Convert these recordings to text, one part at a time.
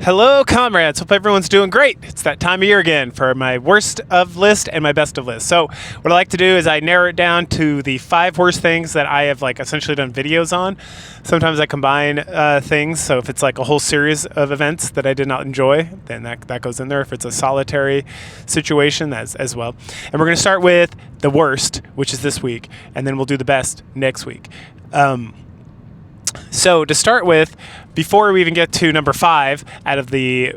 Hello, comrades. Hope everyone's doing great. It's that time of year again for my worst of list and my best of list. So what I like to do is I narrow it down to the 5 worst things that I have essentially done videos on. Sometimes I combine things. So if it's like a whole series of events that I did not enjoy, then that goes in there. If it's a solitary situation, that's as well. And we're going to start with the worst, which is this week, and then we'll do the best next week. So to start with, before we even get to number 5 out of the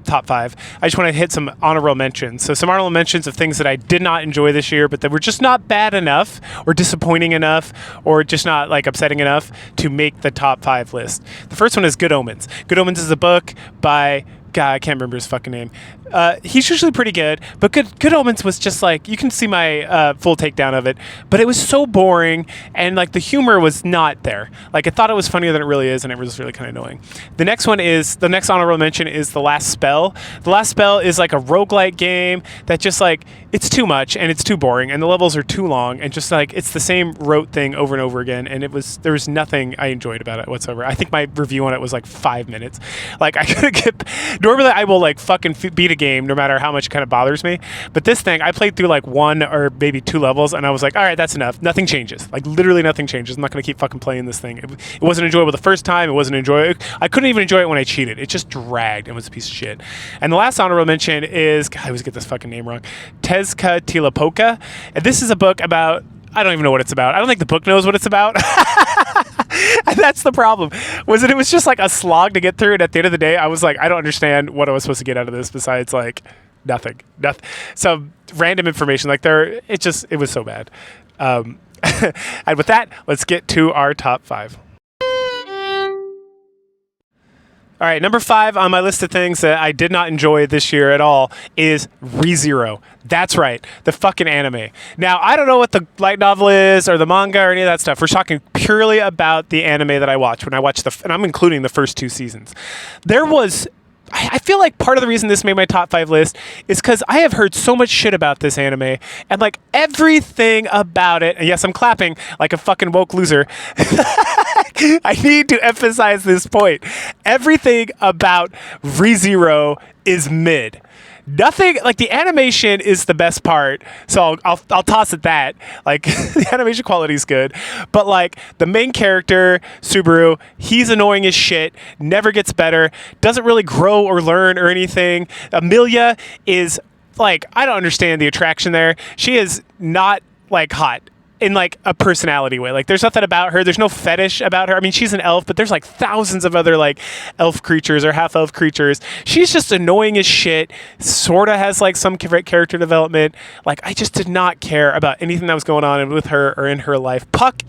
top 5, I just want to hit some honorable mentions. So some honorable mentions of things that I did not enjoy this year, but that were just not bad enough or disappointing enough or just not upsetting enough to make the top 5 list. The first one is Good Omens. Good Omens is a book by... God, I can't remember his fucking name. He's usually pretty good, but Good Omens was just you can see my full takedown of it, but it was so boring, and the humor was not there. I thought it was funnier than it really is, and it was really kind of annoying. The next honorable mention is The Last Spell. The Last Spell is a roguelike game that just it's too much, and it's too boring, and the levels are too long, and just it's the same rote thing over and over again, and there was nothing I enjoyed about it whatsoever. I think my review on it was 5 minutes. I could get... Normally, I will fucking beat a game no matter how much it kind of bothers me. But this thing, I played through 1 or maybe 2 levels, and I was all right, that's enough. Nothing changes. Literally nothing changes. I'm not going to keep fucking playing this thing. It wasn't enjoyable the first time. It wasn't enjoyable. I couldn't even enjoy it when I cheated. It just dragged and was a piece of shit. And the last honorable mention is, God, I always get this fucking name wrong, Tezcatlipoca. And this is a book about... I don't even know what it's about. I don't think the book knows what it's about. And that's the problem. It was just a slog to get through, and at the end of the day, I was I don't understand what I was supposed to get out of this besides nothing. Some random information. It was so bad. And with that, let's get to our top 5. All right, number 5 on my list of things that I did not enjoy this year at all is ReZero. That's right, the fucking anime. Now, I don't know what the light novel is or the manga or any of that stuff. We're talking purely about the anime that I watched when I watched and I'm including the first 2 seasons. I feel part of the reason this made my top 5 list is because I have heard so much shit about this anime, and everything about it, and yes, I'm clapping like a fucking woke loser. I need to emphasize this point. Everything about ReZero is mid. Nothing the animation is the best part, so I'll toss it that. The animation quality is good, but the main character Subaru, he's annoying as shit, never gets better, doesn't really grow or learn or anything. Amelia is I don't understand the attraction there. She is not hot in a personality way. There's nothing about her. There's no fetish about her. I mean, she's an elf, but there's thousands of other elf creatures or half elf creatures. She's just annoying as shit. Sorta has some character development. I just did not care about anything that was going on with her or in her life. Puck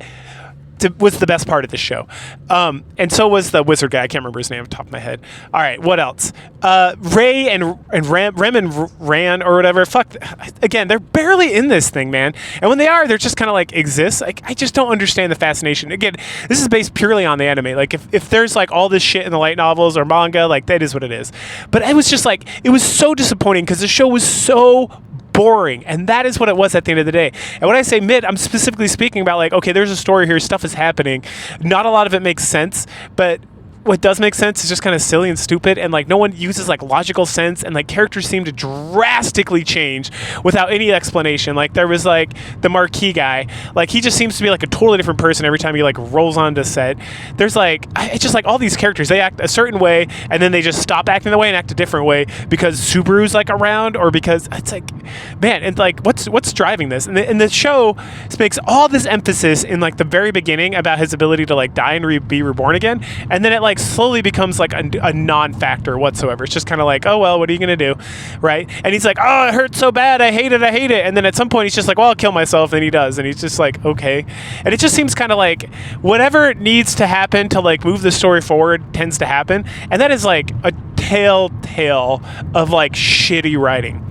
was the best part of this show. And so was the wizard guy. I can't remember his name off the top of my head. All right, what else? Ray and Rem and Ran or whatever. Fuck. Again, they're barely in this thing, man. And when they are, they're just kind of exist. I just don't understand the fascination. Again, this is based purely on the anime. If there's all this shit in the light novels or manga, that is what it is. But it was just it was so disappointing because the show was so boring, and that is what it was at the end of the day. And when I say mid, I'm specifically speaking about okay, there's a story here, stuff is happening, not a lot of it makes sense, but what does make sense is just kind of silly and stupid, and no one uses logical sense, and characters seem to drastically change without any explanation. There was the marquee guy, he just seems to be a totally different person every time he rolls onto set. There's it's just all these characters, they act a certain way and then they just stop acting the way and act a different way because Subaru's around, or because it's man, and what's driving this? And the show makes all this emphasis in the very beginning about his ability to die and be reborn again, and then it slowly becomes a non-factor whatsoever. It's just kind of oh well, what are you gonna do, right? And he's oh, it hurts so bad, I hate it, and then at some point he's just well, I'll kill myself, and he does, and he's just okay. And it just seems kind of whatever needs to happen to move the story forward tends to happen, and that is a telltale of shitty writing.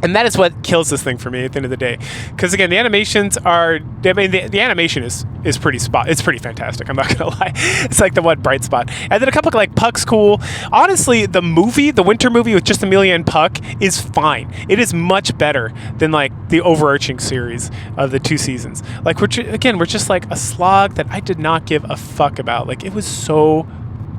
And that is what kills this thing for me at the end of the day. Because again, the animations are, I mean, the animation is pretty it's pretty fantastic. I'm not going to lie. It's the one bright spot. And then a couple of Puck's cool. Honestly, the winter movie with just Amelia and Puck is fine. It is much better than the overarching series of the 2 seasons. We're just a slog that I did not give a fuck about. It was so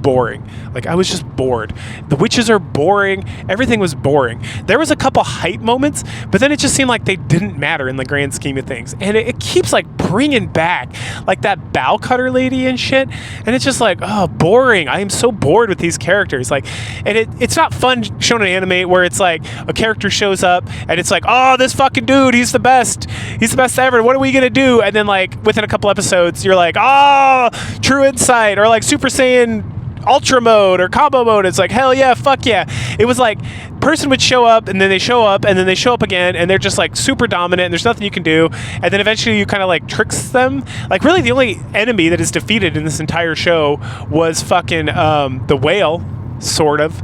boring. Like, I was just bored. The witches are boring. Everything was boring. There was a couple hype moments, but then it just seemed like they didn't matter in the grand scheme of things. And it keeps like bringing back like that bow cutter lady and shit. And it's just like, oh, boring. I am so bored with these characters. Like, and it's not fun showing an anime where it's like a character shows up and it's like, oh, this fucking dude, he's the best. He's the best ever. What are we going to do? And then like within a couple episodes, you're like, oh, True Insight, or like Super Saiyan Ultra mode or combo mode. It's like, hell yeah, fuck yeah. It was like person would show up and then they show up and then they show up again and they're just like super dominant and there's nothing you can do, and then eventually you kind of like tricks them. Like, really the only enemy that is defeated in this entire show was fucking the whale, sort of,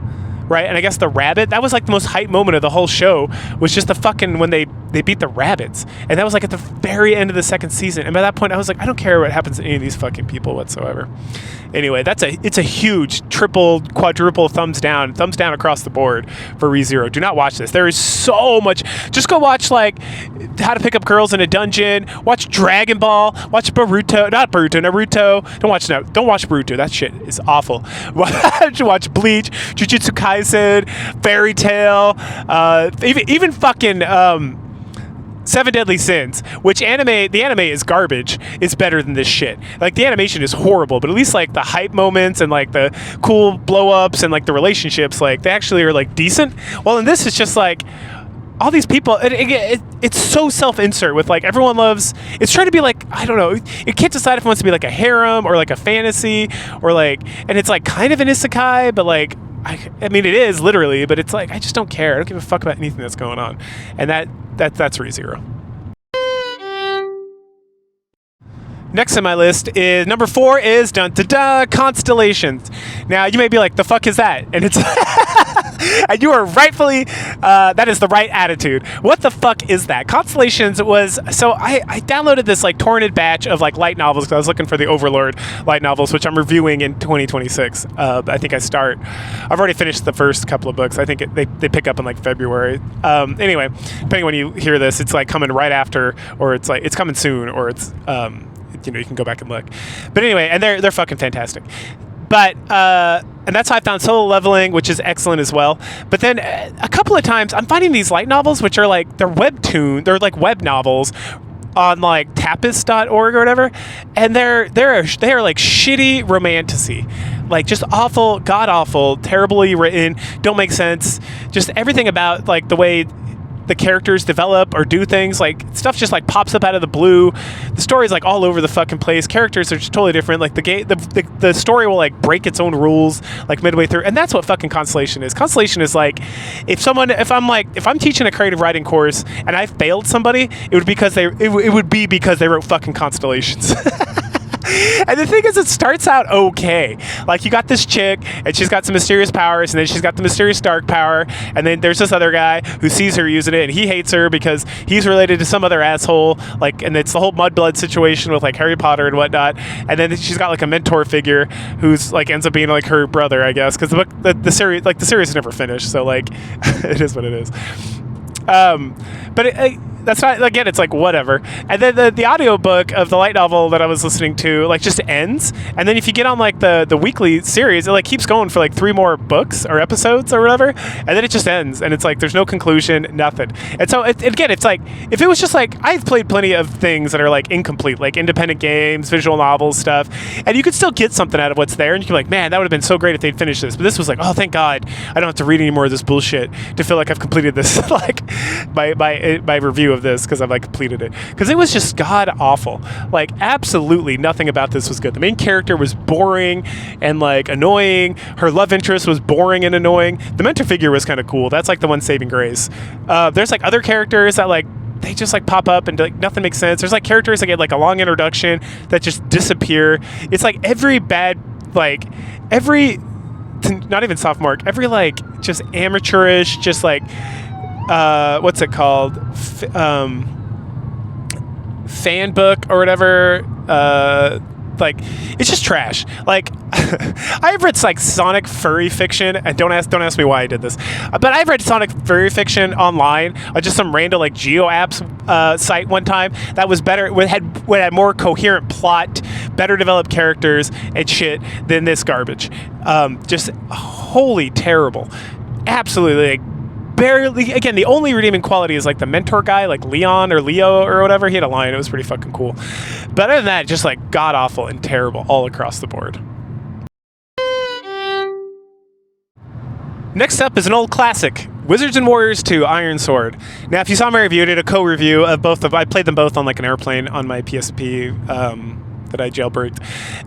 right? And I guess the rabbit. That was like the most hype moment of the whole show, was just the fucking when they beat the rabbits. And that was like at the very end of the second season. And by that point I was like, I don't care what happens to any of these fucking people whatsoever. Anyway, it's a huge triple, quadruple thumbs down across the board for ReZero. Do not watch this. There is so much. Just go watch like How to Pick Up Girls in a Dungeon. Watch Dragon Ball. Watch Naruto. Don't watch Boruto. That shit is awful. Watch Bleach, Jujutsu Kaisen, Fairy Tail, even fucking Seven Deadly Sins, which the anime is garbage, is better than this shit. Like, the animation is horrible, but at least like the hype moments and like the cool blow ups and like the relationships, like they actually are like decent. Well, in this it's just like all these people, it's so self-insert with like everyone loves, it's trying to be like, I don't know, it can't decide if it wants to be like a harem or like a fantasy or like, and it's like kind of an isekai, but like, I mean, it is literally, but it's like, I just don't care. I don't give a fuck about anything that's going on. And that's ReZero. Next on my list is number 4 is Constellations. Now you may be like, the fuck is that? And it's and you are rightfully that is the right attitude. What the fuck is that? Constellations was, so I downloaded this like torrented batch of like light novels because I was looking for the Overlord light novels, which I'm reviewing in 2026. I think I've already finished the first couple of books. I think they pick up in like February. Anyway, depending when you hear this, it's like coming right after, or it's like it's coming soon, or it's you can go back and look. But anyway, and they're fucking fantastic. But and that's how I found Solo Leveling, which is excellent as well. But then a couple of times I'm finding these light novels, which are like they're like web novels on like Tapis.org or whatever, and they are like shitty romantasy, like just awful, god awful, terribly written, don't make sense. Just everything about like the way the characters develop or do things, like stuff just like pops up out of the blue. The story's like all over the fucking place. Characters are just totally different. Like the story will like break its own rules like midway through, and that's what fucking Constellation is. Constellation is like if I'm teaching a creative writing course and I failed somebody, it would be because they wrote fucking Constellations. And the thing is, it starts out okay. Like, you got this chick, and she's got some mysterious powers, and then she's got the mysterious dark power, and then there's this other guy who sees her using it, and he hates her because he's related to some other asshole, like, and it's the whole mudblood situation with, like, Harry Potter and whatnot, and then she's got, like, a mentor figure who's, like, ends up being, like, her brother, I guess, because the series is never finished, so, like, it is what it is. But that's not, again, it's like whatever. And then the audiobook of the light novel that I was listening to like just ends, and then if you get on like the weekly series, it like keeps going for like 3 more books or episodes or whatever, and then it just ends, and it's like there's no conclusion, nothing. And so again, it's like if it was just like, I've played plenty of things that are like incomplete, like independent games, visual novels, stuff, and you could still get something out of what's there, and you can be like, man, that would have been so great if they'd finished this. But this was like, oh, thank God I don't have to read any more of this bullshit to feel like I've completed this like my review of this, because I've like completed it, because it was just god awful. Like, absolutely nothing about this was good. The main character was boring and like annoying. Her love interest was boring and annoying. The mentor figure was kind of cool. That's like the one saving grace. There's like other characters that like they just like pop up and like nothing makes sense. There's like characters that get like a long introduction that just disappear. It's like not even sophomore, every like just amateurish, just like what's it called? Fan book or whatever. Like, it's just trash. Like, I've read like Sonic furry fiction, and don't ask me why I did this, but I've read Sonic furry fiction online on just some random like Geo Apps site one time that was better. It had more coherent plot, better developed characters and shit than this garbage. Just wholly terrible. Absolutely, like, barely. Again, the only redeeming quality is like the mentor guy, like Leon or Leo or whatever. He had a line. It was pretty fucking cool. But other than that, just like god awful and terrible all across the board. Next up is an old classic, Wizards and Warriors 2 Iron Sword. Now, if you saw my review, I did a co-review of both of. I played them both on like an airplane on my PSP that I jailbreaked.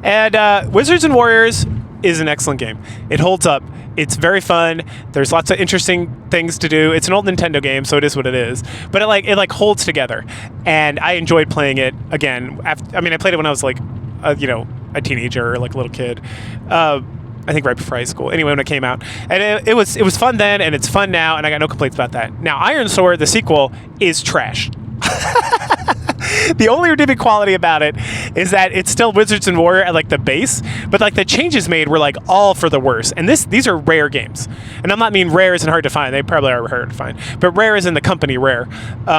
And Wizards and Warriors is an excellent game. It holds up. It's very fun. There's lots of interesting things to do. It's an old Nintendo game, so it is what it is. But it holds together, and I enjoyed playing it again. I played it when I was like, a teenager or like a little kid. I think right before high school. Anyway, when it came out, and it was fun then, and it's fun now, and I got no complaints about that. Now, Iron Sword, the sequel, is trash. The only redeeming quality about it is that it's still Wizards and Warrior at like the base, but like the changes made were like all for the worse. And these are rare games, and I'm not mean rare isn't hard to find. They probably are hard to find, but rare is in the company rare.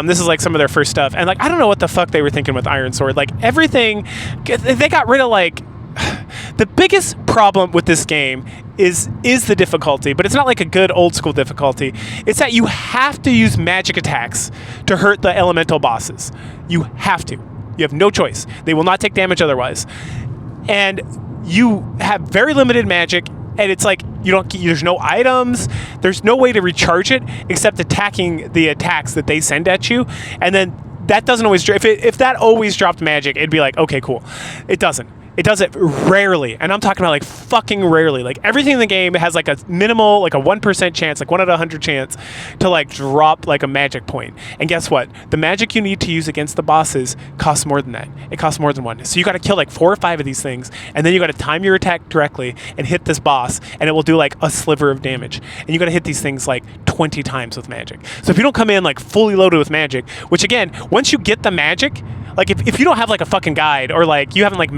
This is like some of their first stuff, and like I don't know what the fuck they were thinking with Iron Sword. Like everything, they got rid of like. The biggest problem with this game is the difficulty, but it's not like a good old school difficulty. It's that you have to use magic attacks to hurt the elemental bosses. You have to. You have no choice. They will not take damage otherwise. And you have very limited magic, and it's like there's no items, there's no way to recharge it except attacking the attacks that they send at you. And then that doesn't always if that always dropped magic, it'd be like, okay, cool. It doesn't. It does it rarely, and I'm talking about like fucking rarely. Like everything in the game has like a minimal, like a 1% chance, like 1 out of 100 chance to like drop like a magic point. And guess what? The magic you need to use against the bosses costs more than that. It costs more than one. So you got to kill like 4 or 5 of these things, and then you got to time your attack directly and hit this boss, and it will do like a sliver of damage. And you got to hit these things like 20 times with magic. So if you don't come in like fully loaded with magic, which again, once you get the magic, like if you don't have like a fucking guide or like you haven't like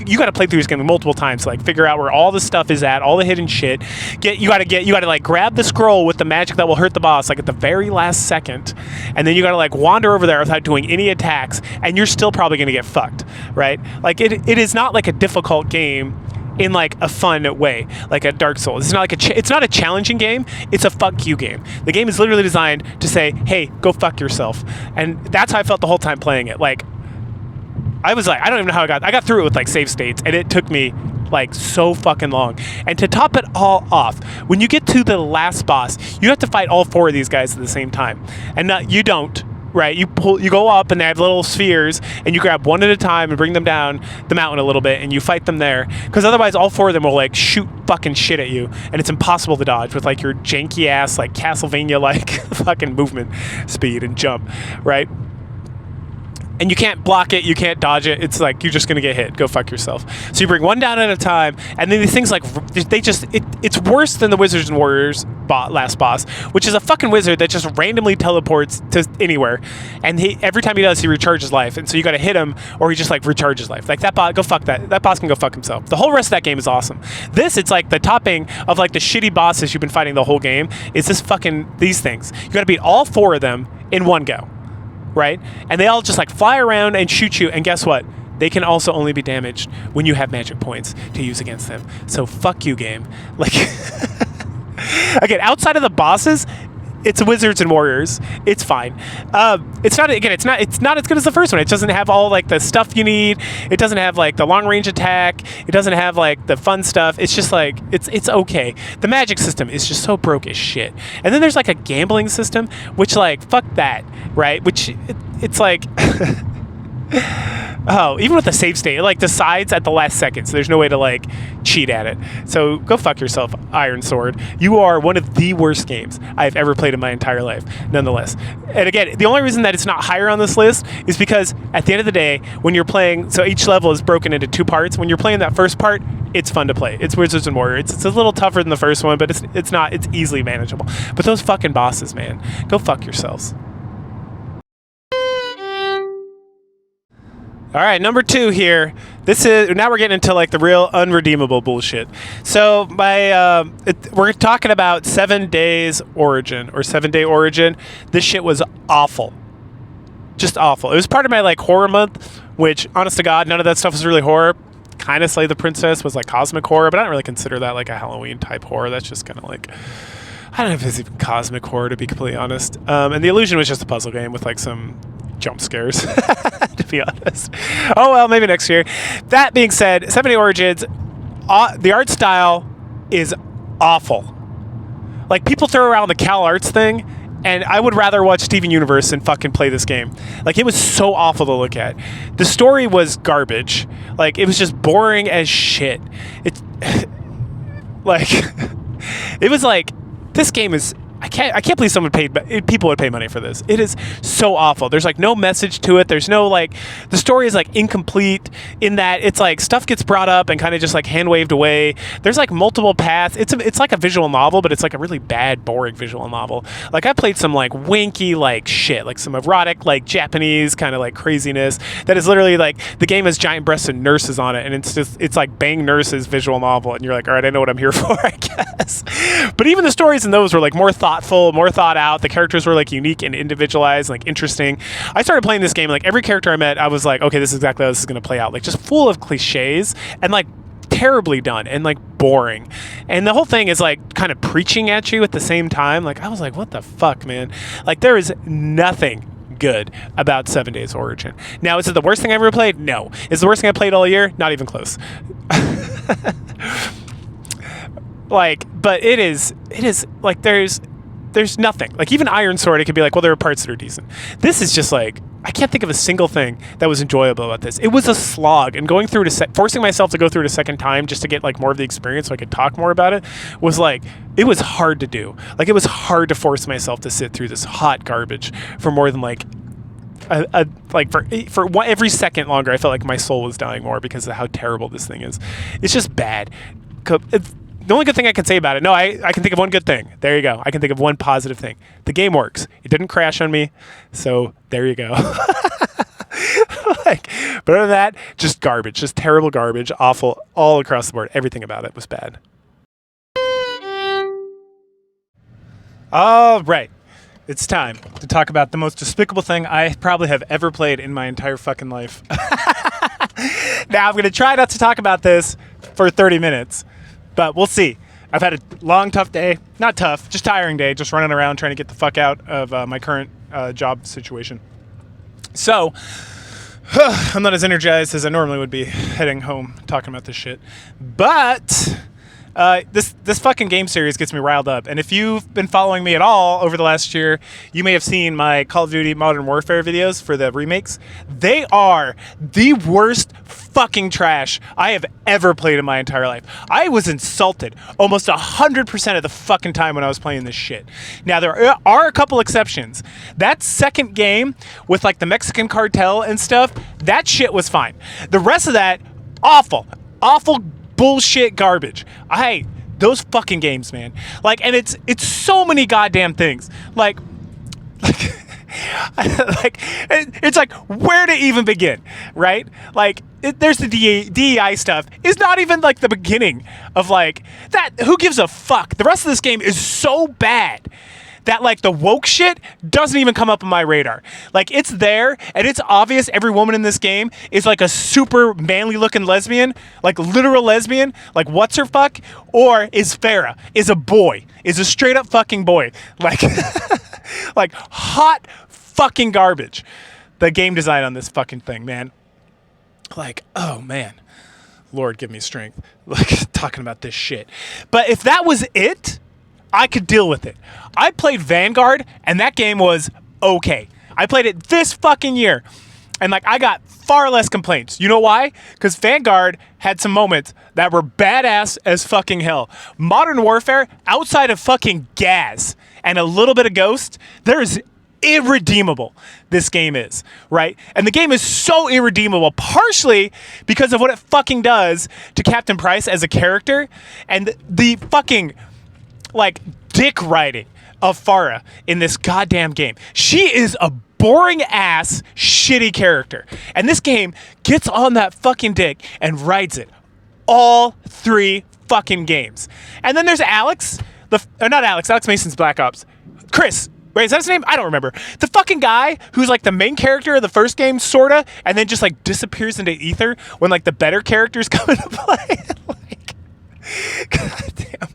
you got to play through this game multiple times to like figure out where all the stuff is at, all the hidden shit. You got to like grab the scroll with the magic that will hurt the boss like at the very last second, and then you got to like wander over there without doing any attacks, and you're still probably going to get fucked, right? Like it is not like a difficult game in like a fun way, like a Dark Souls. It's not like it's not a challenging game. It's a fuck you game. The game is literally designed to say, hey, go fuck yourself, and that's how I felt the whole time playing it. Like. I was like, I don't even know how I got through it with like save states, and it took me like so fucking long. And to top it all off, when you get to the last boss, you have to fight all 4 of these guys at the same time. And you don't, right? You go up and they have little spheres, and you grab one at a time and bring them down the mountain a little bit, and you fight them there. Because otherwise all 4 of them will like shoot fucking shit at you, and it's impossible to dodge with like your janky ass like Castlevania like fucking movement speed and jump, right? And you can't block it, you can't dodge it. It's like you're just gonna get hit. Go fuck yourself. So you bring one down at a time, and then these things like it's worse than the Wizards and Warriors last boss, which is a fucking wizard that just randomly teleports to anywhere, and every time he does, he recharges life, and so you got to hit him, or he just like recharges life. Like that boss, go fuck that. That boss can go fuck himself. The whole rest of that game is awesome. It's like the topping of like the shitty bosses you've been fighting the whole game. Is this fucking these things? You got to beat all 4 of them in one go. Right? And they all just like fly around and shoot you, and guess what? They can also only be damaged when you have magic points to use against them. So fuck you, game. Like again, outside of the bosses, it's Wizards and Warriors. It's fine. It's not as good as the first one. It doesn't have all like the stuff you need. It doesn't have like the long range attack. It doesn't have like the fun stuff. It's just like it's okay. The magic system is just so broke as shit. And then there's like a gambling system, which like fuck that, right? Which it's like oh, even with the save state, it like decides at the last second, so there's no way to like cheat at it. So go fuck yourself, Iron Sword. You are one of the worst games I've ever played in my entire life, nonetheless. And again, the only reason that it's not higher on this list is because at the end of the day, when you're playing, so each level is broken into 2 parts. When you're playing that first part, it's fun to play. It's Wizards and Warriors. It's a little tougher than the first one, but it's easily manageable. But those fucking bosses, man, go fuck yourselves. All right, number 2 here. Now we're getting into like the real unredeemable bullshit. So we're talking about 7 Days Origin or 7 Day Origin. This shit was awful, just awful. It was part of my like horror month, which honest to God, none of that stuff was really horror. kind of Slay the Princess was like cosmic horror, but I don't really consider that like a Halloween type horror. That's just kind of like, I don't know if it's even cosmic horror, to be completely honest. And The Illusion was just a puzzle game with like some jump scares, to be honest. Oh well, maybe next year. That being said, 7 Day Origins, the art style is awful. Like, people throw around the Cal Arts thing, and I would rather watch Steven Universe than fucking play this game. Like, it was so awful to look at. The story was garbage. Like, it was just boring as shit. It's like, it was like, this game is, I can't believe people would pay money for this. It is so awful. There's like no message to it. There's no like, the story is like incomplete in that it's like stuff gets brought up and kind of just like hand waved away. There's like multiple paths. It's like a visual novel, but it's like a really bad, boring visual novel. Like, I played some like wanky like shit, like some erotic like Japanese kind of like craziness that is literally like, the game has giant breasted nurses on it, and it's like Bang Nurses visual novel, and you're like, all right, I know what I'm here for, I guess. But even the stories in those were like more thoughtful, more thought out. The characters were like unique and individualized, like interesting. I started playing this game, like every character I met, I was like, okay, this is exactly how this is going to play out. Like, just full of cliches and like terribly done and like boring. And the whole thing is like kind of preaching at you at the same time. Like, I was like, what the fuck, man? Like, there is nothing good about 7 Days Origin. Now, is it the worst thing I ever played? No. Is it the worst thing I played all year? Not even close. Like, but it is like, there's nothing. Like, even Iron Sword, it could be like, well, there are parts that are decent. This is just like, I can't think of a single thing that was enjoyable about this. It was a slog, and going through it, forcing myself to go through it a second time just to get like more of the experience so I could talk more about it, was like, it was hard to do. Like, it was hard to force myself to sit through this hot garbage for more than like like for every second longer. I felt like my soul was dying more because of how terrible this thing is. It's just bad. The only good thing I can say about it, no, I can think of one good thing. There you go. I can think of one positive thing. The game works. It didn't crash on me, so there you go. Like, but other than that, just garbage. Just terrible garbage. Awful all across the board. Everything about it was bad. All right. It's time to talk about the most despicable thing I probably have ever played in my entire fucking life. Now, I'm going to try not to talk about this for 30 minutes. But we'll see. I've had a long, tough day. Not tough, just tiring day. Just running around trying to get the fuck out of my current job situation. So, I'm not as energized as I normally would be heading home talking about this shit. But this fucking game series gets me riled up. And if you've been following me at all over the last year, you may have seen my Call of Duty Modern Warfare videos for the remakes. They are the worst fucking trash I have ever played in my entire life. I was insulted almost 100% of the fucking time when I was playing this shit. Now, there are a couple exceptions. That second game with like the Mexican cartel and stuff, that shit was fine. The rest of that, awful bullshit garbage. I hate those fucking games, man. Like, and it's so many goddamn things. Like it's like, where to even begin, right? Like, there's the DEI stuff. It's not even like the beginning of like that. Who gives a fuck? The rest of this game is so bad that like the woke shit doesn't even come up on my radar. Like, it's there, and it's obvious every woman in this game is like a super manly looking lesbian, like literal lesbian, like what's her fuck, or is Farah, is a boy, is a straight up fucking boy. Like, like hot fucking garbage. The game design on this fucking thing, man. Like, oh man. Lord, give me strength. Like, talking about this shit. But if that was it, I could deal with it. I played Vanguard, and that game was okay. I played it this fucking year, and like, I got far less complaints. You know why? Because Vanguard had some moments that were badass as fucking hell. Modern Warfare, outside of fucking Gaz and a little bit of Ghost, there is irredeemable this game is, right? And the game is so irredeemable, partially because of what it fucking does to Captain Price as a character, and the fucking like dick riding of Farah in this goddamn game. She is a boring ass shitty character, and this game gets on that fucking dick and rides it all 3 fucking games. And then there's Alex, not Alex Mason's Black Ops. Chris, Wait, is that his name? I don't remember. The fucking guy who's like the main character of the first game, sorta, and then just like disappears into ether when like the better characters come into play. Like, god damn.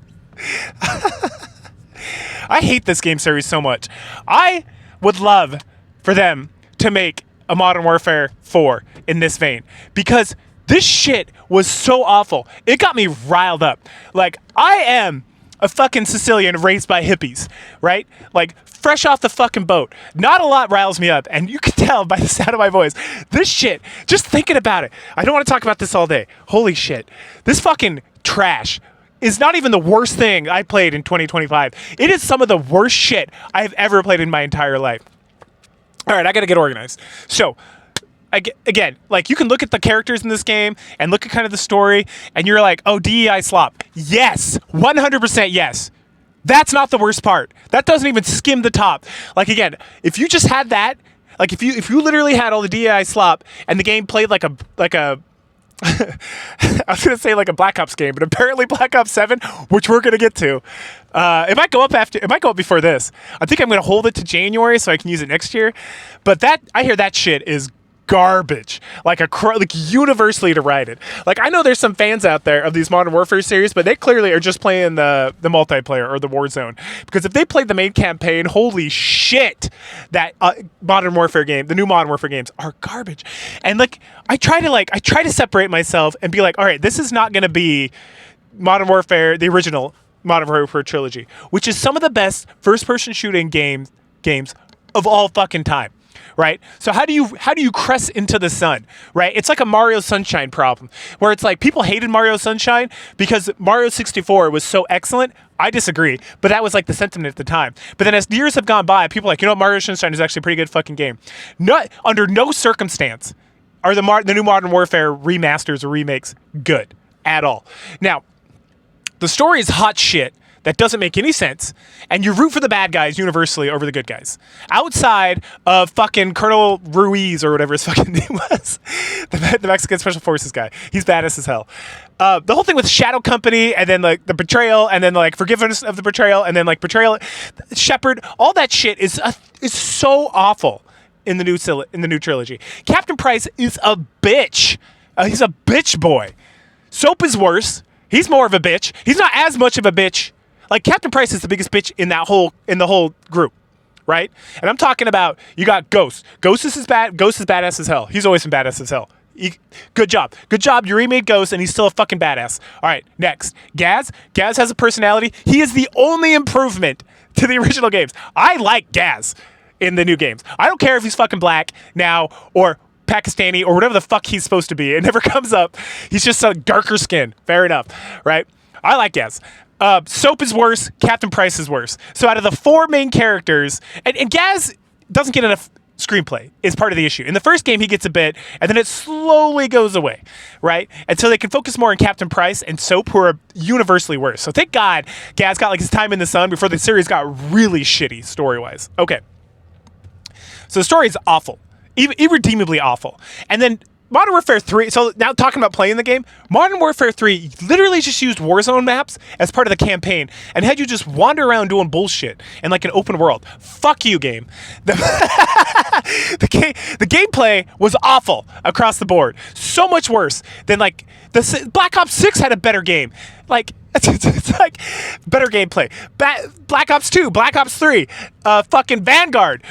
I hate this game series so much. I would love for them to make a Modern Warfare 4 in this vein, because this shit was so awful. It got me riled up. Like, I am a fucking Sicilian raised by hippies, right? Like, fresh off the fucking boat. Not a lot riles me up, and you can tell by the sound of my voice. This shit, just thinking about it. I don't want to talk about this all day. Holy shit. This fucking trash is not even the worst thing I played in 2025. It is some of the worst shit I have ever played in my entire life. All right, I gotta get organized. So, again, like, you can look at the characters in this game and look at kind of the story, and you're like, oh, DEI slop. Yes, 100% yes. That's not the worst part. That doesn't even skim the top. Like, again, if you just had that, like, if you literally had all the DEI slop and the game played like a I was gonna say like a Black Ops game, but apparently Black Ops 7, which we're gonna get to. It might go up before this. I think I'm gonna hold it to January so I can use it next year. But that, I hear that shit is garbage, like universally derided. Like, I know there's some fans out there of these Modern Warfare series, but they clearly are just playing the multiplayer or the Warzone, because if they played the main campaign, holy shit, that Modern Warfare game, the new Modern Warfare games are garbage. And like, I try to separate myself and be like, all right, this is not going to be Modern Warfare, the original Modern Warfare trilogy, which is some of the best first-person shooting games of all fucking time. Right? So how do you crest into the sun? Right? It's like a Mario Sunshine problem, where it's like people hated Mario Sunshine because Mario 64 was so excellent. I disagree, but that was like the sentiment at the time. But then as the years have gone by, people are like, you know, Mario Sunshine is actually a pretty good fucking game. Under no circumstance are the new Modern Warfare remasters or remakes good at all. Now, the story is hot shit that doesn't make any sense, and you root for the bad guys universally over the good guys. Outside of fucking Colonel Ruiz or whatever his fucking name was, the Mexican Special Forces guy. He's badass as hell. The whole thing with Shadow Company, and then like the betrayal, and then like forgiveness of the betrayal, and then like betrayal, Shepard, all that shit is so awful in the new trilogy. Captain Price is a bitch. He's a bitch boy. Soap is worse. He's more of a bitch. He's not as much of a bitch. Like, Captain Price is the biggest bitch in the whole group, right? And I'm talking about, you got Ghost. Ghost is badass as hell. He's always been badass as hell. Good job. You remade Ghost, and he's still a fucking badass. All right, next. Gaz. Gaz has a personality. He is the only improvement to the original games. I like Gaz in the new games. I don't care if he's fucking black now or Pakistani or whatever the fuck he's supposed to be. It never comes up. He's just a darker skin. Fair enough, right? I like Gaz. Soap is worse. Captain Price is worse. So out of the four main characters, and Gaz doesn't get enough screenplay is part of the issue. In the first game, he gets a bit, and then it slowly goes away, right? Until they can focus more on Captain Price and Soap, who are universally worse. So thank God Gaz got like his time in the sun before the series got really shitty story-wise. Okay. So the story is awful. Irredeemably awful. And then Modern Warfare 3, so now talking about playing the game, Modern Warfare 3 literally just used Warzone maps as part of the campaign and had you just wander around doing bullshit in like an open world. Fuck you, game. The gameplay was awful across the board. So much worse than like Black Ops 6 had a better game. Like, it's like better gameplay. Black Ops 2, Black Ops 3, fucking Vanguard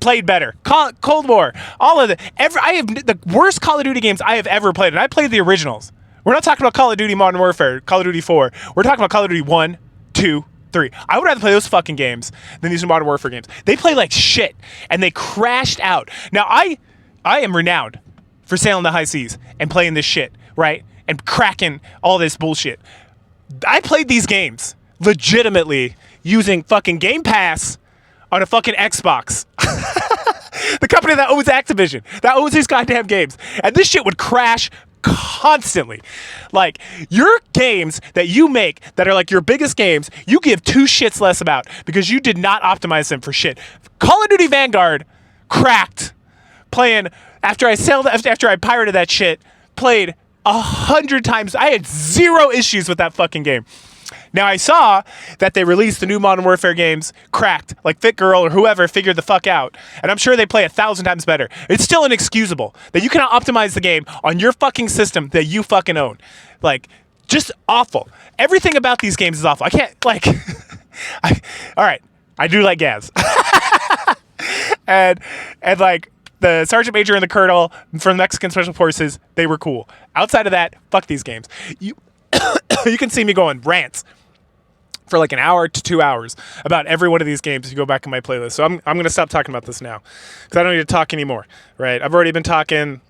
played better. Cold War, all of it. I have the worst Call of Duty games I have ever played, and I played the originals. We're not talking about Call of Duty Modern Warfare, Call of Duty 4. We're talking about Call of Duty 1, 2, 3. I would rather play those fucking games than these Modern Warfare games. They play like shit, and they crashed out. Now, I am renowned for sailing the high seas and playing this shit, right? And cracking all this bullshit. I played these games legitimately using fucking Game Pass on a fucking Xbox. The company that owns Activision, that owns these goddamn games. And this shit would crash constantly. Like, your games that you make that are like your biggest games, you give two shits less about because you did not optimize them for shit. Call of Duty Vanguard cracked playing after I pirated that shit, played 100 times. I had zero issues with that fucking game. Now, I saw that they released the new Modern Warfare games cracked, like Fit Girl or whoever figured the fuck out, and I'm sure they play 1,000 times better. It's still inexcusable that you cannot optimize the game on your fucking system that you fucking own. Like, just awful. Everything about these games is awful. I can't, like... all right, I do like Gaz. and like, the Sergeant Major and the Colonel from the Mexican Special Forces, they were cool. Outside of that, fuck these games. You can see me going rants for like an hour to 2 hours about every one of these games if you go back in my playlist. So I'm going to stop talking about this now because I don't need to talk anymore, right? I've already been talking.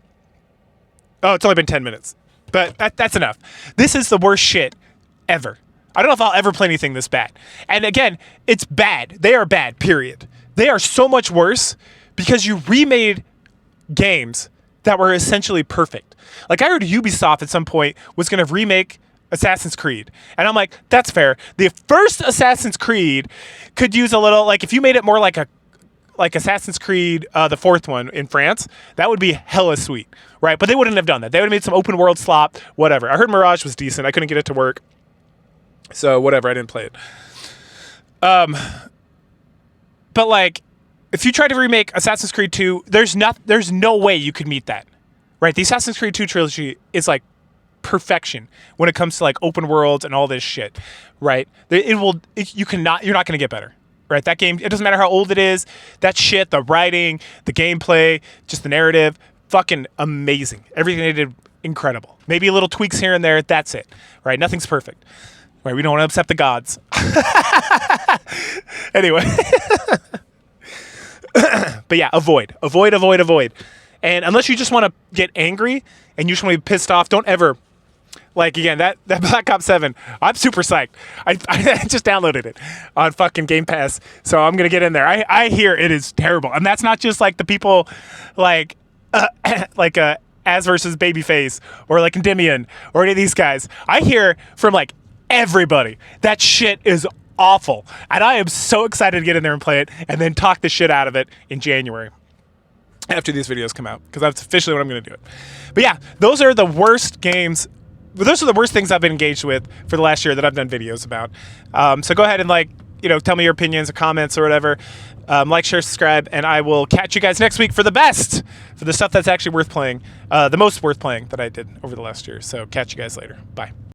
Oh, it's only been 10 minutes. But that's enough. This is the worst shit ever. I don't know if I'll ever play anything this bad. And again, it's bad. They are bad, period. They are so much worse because you remade games that were essentially perfect. Like, I heard Ubisoft at some point was going to remake Assassin's Creed. And I'm like, that's fair. The first Assassin's Creed could use a little, like, if you made it more like Assassin's Creed, the fourth one in France, that would be hella sweet, right? But they wouldn't have done that. They would have made some open world slop, whatever. I heard Mirage was decent. I couldn't get it to work. So whatever, I didn't play it. But like, if you try to remake Assassin's Creed 2, there's no way you could meet that, right? The Assassin's Creed 2 trilogy is like perfection when it comes to like open worlds and all this shit, right? You're not going to get better, right? That game, it doesn't matter how old it is, that shit, the writing, the gameplay, just the narrative, fucking amazing. Everything they did, incredible. Maybe a little tweaks here and there, that's it, right? Nothing's perfect, right? We don't want to upset the gods. Anyway. But yeah, avoid. And unless you just want to get angry and you just want to be pissed off, don't ever, like, again, that Black Ops 7, I'm super psyched. I just downloaded it on fucking Game Pass, so I'm going to get in there. I hear it is terrible. And that's not just like the people like Az versus Babyface or like Endymion or any of these guys. I hear from like everybody that shit is awful. And I am so excited to get in there and play it and then talk the shit out of it in January after these videos come out, because that's officially when I'm going to do it. But yeah, those are the worst games. Those are the worst things I've been engaged with for the last year that I've done videos about. So go ahead and tell me your opinions or comments or whatever. Like, share, subscribe, and I will catch you guys next week for the stuff that's actually worth playing, the most worth playing that I did over the last year. So catch you guys later. Bye.